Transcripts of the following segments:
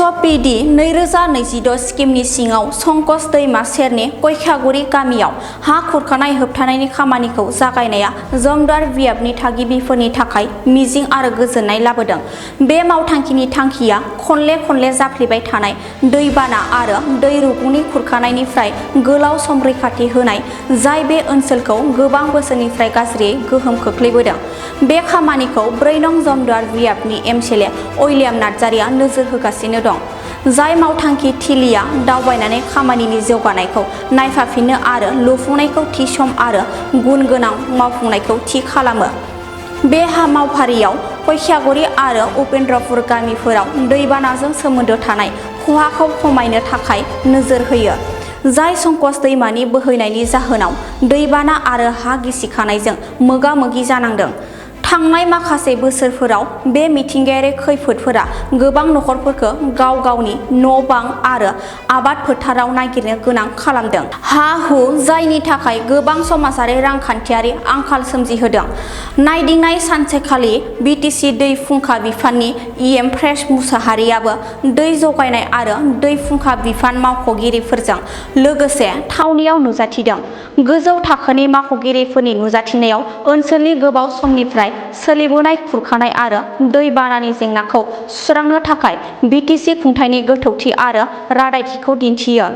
SOPD 2026 स्किमनि सिङाव संकस दैमा सेरनि गयखागुरि गामियाव हा खुरखानाय होबथानायनि खामानिखौ जागायनाया जमदुवार बियाबनि थागिबिफोरनि थाखाय मिजिं आरो गोजोननाय लाबोदों। बे मावथांखिनि थांखिया खनले जाफ्लेबाय थानाय दैबाना आरो दै रुगुंनि खुरखानायनिफ्राय गोलाव सम रैखाथि होनाय, जाय बे ओनसोलखौ गोबां बोसोरनिफ्राय गाज्रियै गोहोम खोख्लैबोदों। बे खामानिखौ 4 नं जमदुवार बियाबनि MCLA उइलियाम नार्जारिया नोजोर होगासिनो दं, जाय मावथांखि थिलिया दावबायनानै खामानिनि जौगानायखौ नायफाफिननो आरो लुफुंनायखौ थि सम आरो गुन गोनां मावफुंनायखौ थि खालामो। बे मावफारियाव गयखागुरि आरो उपेन्द्रपुर गामिफोराव दैबानाजों सोमोन्दो थानाय खहाखौ खमायनो थाखाय नोजोर होयो, जाय संकस दैमानि बोहैनायनि जाहोनाव दैबाना आरो हा गिसिखानायजों मोगा-मोगि जानांदों। थांनाय माखासे बोसोरफोराव बे मिथिंगायारि खैफोदफोरा गोबां नखरफोरखौ गाव-गावनि न'-बां आरो आबाद फोथाराव नागिरनो गोनां खालामदों। हा-हु जायनि थाखाय गोबां समाजारि रांखान्थियारि आंखाल सोमजिहोदों। नायदिंनाय सानसेखालि BTC दै फुंखा बिफाननि EM प्रेस मुसाहारियाबो दै जगायनाय आरो दै फुंखा बिफान मावख'गिरिफोरजों लोगोसे थावनियाव नुजाथिदों। गोजौ थाखोनि मावख'गिरिफोरनि नुजाथिनायाव ओनसोलनि गोबाव समनिफ्राय सोलिबोनाय खुरखानाय आरो दै बानानि जेंनाखौ सुस्रांनो थाखाय BTC खुंथायनि गोथौथि आरो रादायथिखौ दिन्थियो।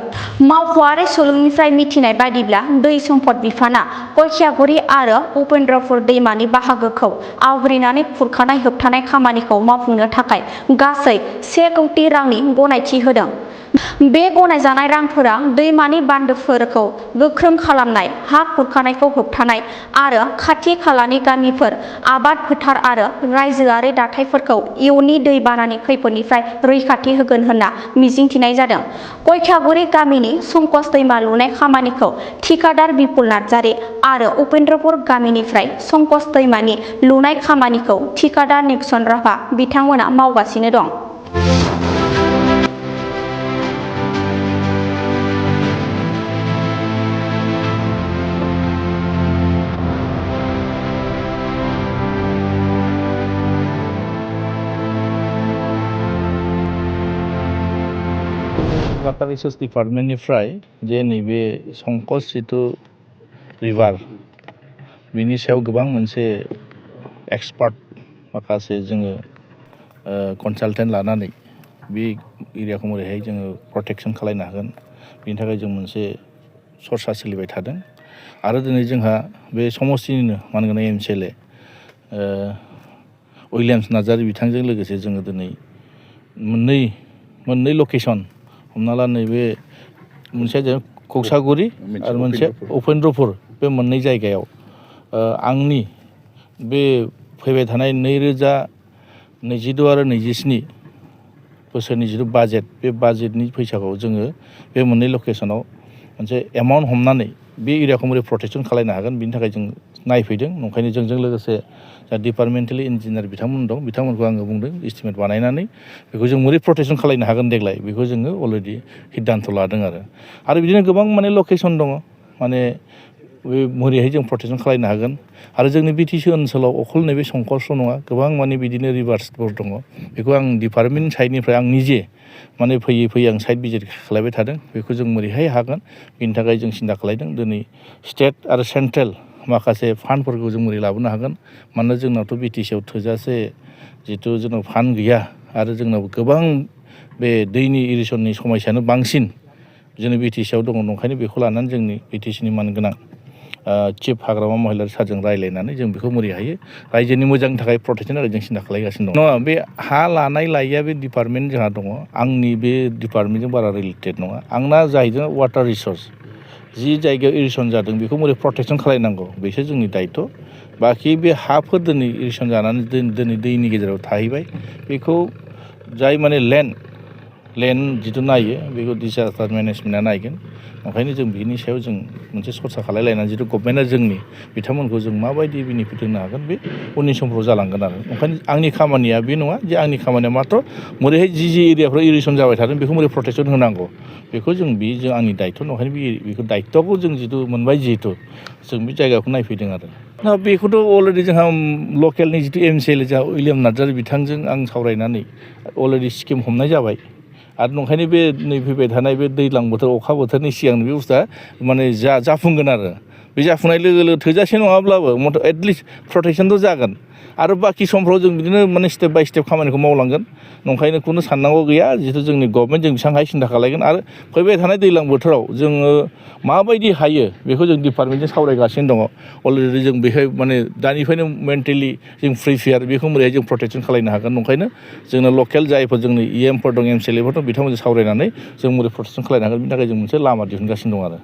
मावख'आरि सुलुंनिफ्राय मिथिनाय बायदिब्ला दै सम्पद बिफानआ गयखागुरि आरो उपेन्द्रपुर दैमानि बाहागोखौ आवग्रिनानै खुरखानाय होबथानाय खामानिखौ मावफुंनो थाखाय गासै 1 कौटि रांनि गनायथि होदों। बे गनायजानाय रांफोरा दैमानि बान्दोफोरखौ गोख्रों खालामनाय, हा खुरखानायखौ होबथानाय आरो खाथि-खालानि गामिफोर, आबाद फोथार आरो रायजोआरि दाथायफोरखौ इयुननि दै बानानि खैफोदनिफ्राय रैखाथि होगोन होनना मिजिंथिनाय जादों। गयखागुरि गामिनि संकस दैमा लुनाय खामानिखौ थिकादार बिपुल नार्जारि आरो उपेन्द्रपुर गामिनिफ्राय संकस दैमानि लुनाय खामानिखौ थिकादार निक्सन राभा बिथांमोना मावगासिनो दं। वाटार रिसोर्स डिपार्टमेन्टनिफ्राय जे नैबे संकस जिथु रिभार बिनि सायाव गोबां मोनसे एक्सपार्ट माखासे जोङो कनसालटेन्ट लानानै बे एरियाखौ बोरैहाय जोङो प्रटेक्सन खालामनो हागोन, बिनि थाखाय जों मोनसे सरसा सोलिबाय थादों। आरो दिनै जोंहा बे समस्तिनिनो मानगोनां MCLA उइलियाम नार्जारि बिथांजों लोगोसे जोङो दिनै मोननै लकेसन, हमना ला नैबे मोनसेया जाहैबाय गयखागुरि आरो मोनसे उपेन्द्रपुर, बे मोननै जायगायाव आंनि बे फैबाय थानाय 2026 आरो 27 बोसोरनि जिथु बाजेट, बे बाजेटनि फैसाखौ जोङो बे मोननै लकेसनाव मोनसे एमाउन्ट हमनानै बे एरियाखौ बोरै प्रटेक्सन खालामनो हागोन बिनि थाखाय जों नायफैदों। ओंखायनो जोंजों लोगोसे जा डिपार्टमेन्टेल इन्जिनियार बिथांमोन दं, बिथांमोनखौ आङो बुंदों एस्टिमेट बानायनानै बेखौ जों बोरै प्रटेक्सन खालामनो हागोन देग्लाय, बेखौ जोङो अलरेडि सिद्धान्त लादों। आरो बिदिनो गोबां माने लकेसन दङ, माने बे बोरैहाय जों प्रटेक्सन खालामनो हागोन। आरो जोंनि BTC ओनसोलाव अखल नैबे संकसल' नङा, गोबां माने बिदिनो रिभार्सफोर दङ। बेखौ आं डिपार्टमेन्ट साइडनिफ्राय आं निजे माने फैयै आं साइड भिजिट खालामबाय थादों। बेखौ जों बोरैहाय हागोन बिनि थाखाय जों सिन्था खालामदों। दिनै स्टेट आरो सेन्ट्रेल माखासे फान्डफोरखौ जों बोरै लाबोनो हागोन, मानोना जोंनावथ' BTC आव थोजासे जिथु जोंनाव फान्ड गैया आरो जोंनाव गोबां बे दैनि इरिगेसननि समस्यानो बांसिन जोंनि BTC आव दङ। ओंखायनो बेखौ लानानै जोंनि BTC नि मानगोनां चिफ हाग्रामा महिलारि सारजों रायज्लायनानै जों बेखौ बोरै हायो रायजोनि मोजांनि थाखाय प्रटेक्सन आरो जों सिन्था खालामगासिनो दं। नङा, बे हा लानाय लायैया बे डिपार्टमेन्ट जोंहा दङ, आंनि बे डिपार्टमेन्टजों बारा रिलेटेड नङा। आंना जाहैदों वाटार रिसोर्स, जि जायगायाव इरिगेसन जादों बेखौ बोरै प्रटेक्सन खालामनांगौ बेसो जोंनि दायित्व। बाखि बे हाफोर दिनै इरिगेसन जानानै दिनै दैनि गेजेराव थाहैबाय, बेखौ जाय माने लेन्ड जिथु नायो बेखौ डिजास्टार मेनेजमेन्टआ नायगोन। ओंखायनो जों बिनि सायाव जों मोनसे सरसा खालामलायनानै जिथु गभर्नमेन्टआ जोंनि बिथांमोनखौ जों माबायदि बेनिफिट होनो हागोन, बे उननि समफ्राव जालांगोन। आरो ओंखायनो आंनि खामानिया बे नङा जे आंनि खामानिया माथ्र' बोरैहाय जि एरियाफ्राव इरिगेसन जाबाय थादों बेखौ बोरै प्रटेक्सन होनांगौ, बेखौ जों आंनि दायित्व। ओंखायनो बेखौ दायित्वखौ जों जिथु मोनबाय, जिहेतु जों बे जायगाखौ नायफैदों। आरो बेखौथ' अलरेडि जोंहा लकेलनि जिथु MCLA जोंहा उइलियाम नार्जारि बिथांजों आं सावरायनानै अलरेडि स्किम हमनाय जाबाय। आरो नंखायनो बे नै फैबाय थानाय बे दैज्लां बोथोर अखा बोथोरनि सिगां बे बुस्थुआ माने जाफुंगोन आरो बे जाफुंनाय लोगो लोगो थोजासे नङाब्लाबो एटलिस्ट प्रटेक्सनथ' जागोन आरो बाखि समफ्राव जों बिदिनो माने स्टेप बाय स्टेप खामानिखौ मावलांगोन नंखायनो खुनु साननांगौ गैया जिहेतु जोंनि गभर्नमेन्ट जों बेसेबांहाय सिन्था खालायगोन आरो फैबाय थानाय दैज्लां बोथोराव जोङो माबायदि हायो बेखौ जों डिपार्टमेन्टजों सावरायगासिनो दङ अलरेडि जों बेहाय माने दानिफ्रायनो मेन्टेलि जों प्रिपेयार बेखौ बोरैहाय जों प्रटेक्सन खालायनो हागोन नंखायनो जोंनो लकेल जायफोर जोंनि इएमफोर दं एमसिएलएफोर दं बिथांमोनजों सावरायनानै जों बोरै प्रटेक्सन खालायनो हागोन बिनि थाखाय जों मोनसे लामा दिहुनगासिनो दं आरो